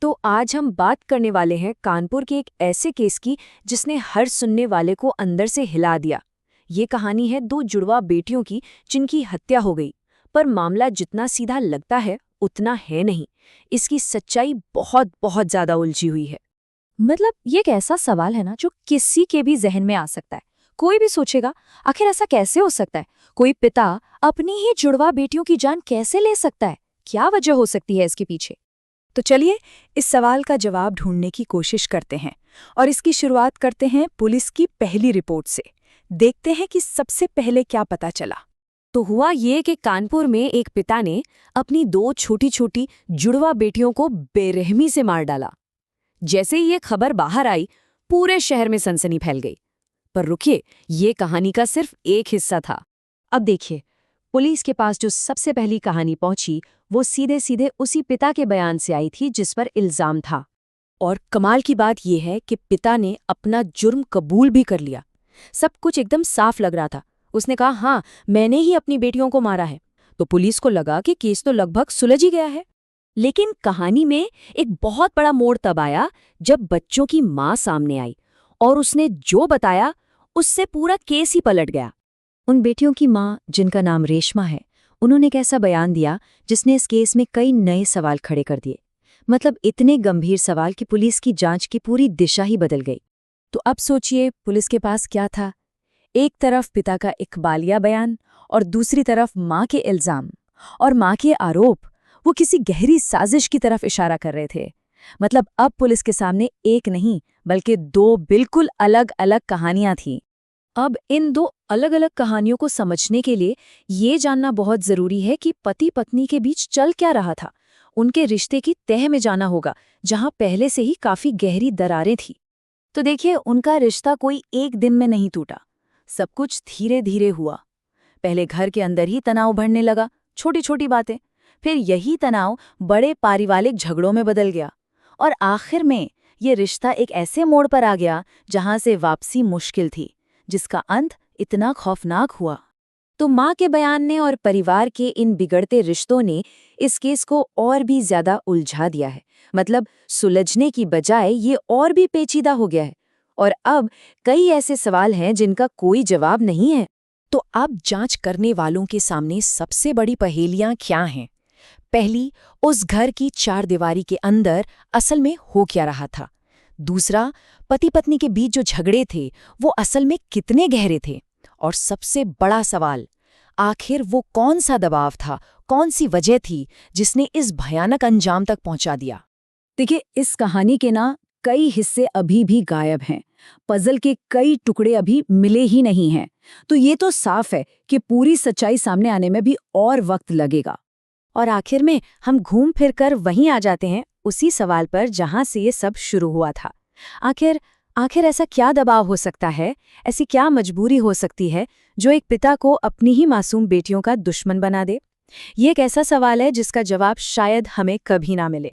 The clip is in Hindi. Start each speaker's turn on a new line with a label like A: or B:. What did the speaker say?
A: तो आज हम बात करने वाले हैं कानपुर के एक ऐसे केस की जिसने हर सुनने वाले को अंदर से हिला दिया। ये कहानी है दो जुड़वा बेटियों की जिनकी हत्या हो गई। पर मामला जितना सीधा लगता है उतना है नहीं। इसकी सच्चाई बहुत बहुत ज्यादा उलझी हुई है।
B: मतलब ये एक ऐसा सवाल है ना जो किसी के भी जहन में आ सकता है। कोई भी सोचेगा आखिर ऐसा कैसे हो सकता है, कोई पिता अपनी ही जुड़वा बेटियों की जान कैसे ले सकता है, क्या वजह हो सकती है इसके पीछे।
A: तो चलिए इस सवाल का जवाब ढूंढने की कोशिश करते हैं और इसकी शुरुआत करते हैं पुलिस की पहली रिपोर्ट से। देखते हैं कि सबसे पहले क्या पता चला। तो हुआ ये कि कानपुर में एक पिता ने अपनी दो छोटी छोटी जुड़वा बेटियों को बेरहमी से मार डाला। जैसे ही ये खबर बाहर आई पूरे शहर में सनसनी फैल गई। पर रुकिए, ये कहानी का सिर्फ एक हिस्सा था। अब देखिए, पुलिस के पास जो सबसे पहली कहानी पहुंची वो सीधे सीधे उसी पिता के बयान से आई थी जिस पर इल्जाम था। और कमाल की बात यह है कि पिता ने अपना जुर्म कबूल भी कर लिया। सब कुछ एकदम साफ लग रहा था। उसने कहा, हाँ, मैंने ही अपनी बेटियों को मारा है। तो पुलिस को लगा कि केस तो लगभग सुलझ ही गया है। लेकिन कहानी में एक बहुत बड़ा मोड़ तब आया जब बच्चों की मां सामने आई और उसने जो बताया उससे पूरा केस ही पलट गया। उन बेटियों की मां, जिनका नाम रेशमा है, उन्होंने एक ऐसा बयान दिया जिसने इस केस में कई नए सवाल खड़े कर दिए। मतलब इतने गंभीर सवाल कि पुलिस की जांच की पूरी दिशा ही बदल गई। तो अब सोचिए पुलिस के पास क्या था। एक तरफ पिता का इकबालिया बयान और दूसरी तरफ मां के इल्जाम और मां के आरोप। वो किसी गहरी साजिश की तरफ इशारा कर रहे थे। मतलब अब पुलिस के सामने एक नहीं बल्कि दो बिल्कुल अलग अलग कहानियां थीं। अब इन दो अलग अलग कहानियों को समझने के लिए ये जानना बहुत जरूरी है कि पति पत्नी के बीच चल क्या रहा था। उनके रिश्ते की तह में जाना होगा जहां पहले से ही काफी गहरी दरारें थी। तो देखिए, उनका रिश्ता कोई एक दिन में नहीं टूटा। सब कुछ धीरे धीरे हुआ। पहले घर के अंदर ही तनाव बढ़ने लगा, छोटी छोटी बातें। फिर यही तनाव बड़े पारिवारिक झगड़ों में बदल गया और आखिर में ये रिश्ता एक ऐसे मोड़ पर आ गया जहां से वापसी मुश्किल थी, जिसका अंत इतना खौफनाक हुआ। तो मां के बयान ने और परिवार के इन बिगड़ते रिश्तों ने इस केस को और भी ज्यादा उलझा दिया है। मतलब सुलझने की बजाय ये और भी पेचीदा हो गया है और अब कई ऐसे सवाल हैं जिनका कोई जवाब नहीं है। तो अब जांच करने वालों के सामने सबसे बड़ी पहेलियां क्या हैं? पहली, उस घर की चार दीवारी के अंदर असल में हो क्या रहा था। दूसरा, पति पत्नी के बीच जो झगड़े थे वो असल में कितने गहरे थे। और सबसे बड़ा सवाल, आखिर वो कौन सा दबाव था, कौन सी वजह थी जिसने इस भयानक अंजाम तक पहुंचा दिया। देखिए, इस कहानी के ना कई हिस्से अभी भी गायब हैं। पजल के कई टुकड़े अभी मिले ही नहीं हैं। तो ये तो साफ है कि पूरी सच्चाई सामने आने में भी और वक्त लगेगा। और आखिर में हम घूम फिर कर वहीं आ जाते हैं, उसी सवाल पर जहां से ये सब शुरू हुआ था। आखिर ऐसा क्या दबाव हो सकता है, ऐसी क्या मजबूरी हो सकती है जो एक पिता को अपनी ही मासूम बेटियों का दुश्मन बना दे? ये एक ऐसा सवाल है जिसका जवाब शायद हमें कभी ना मिले।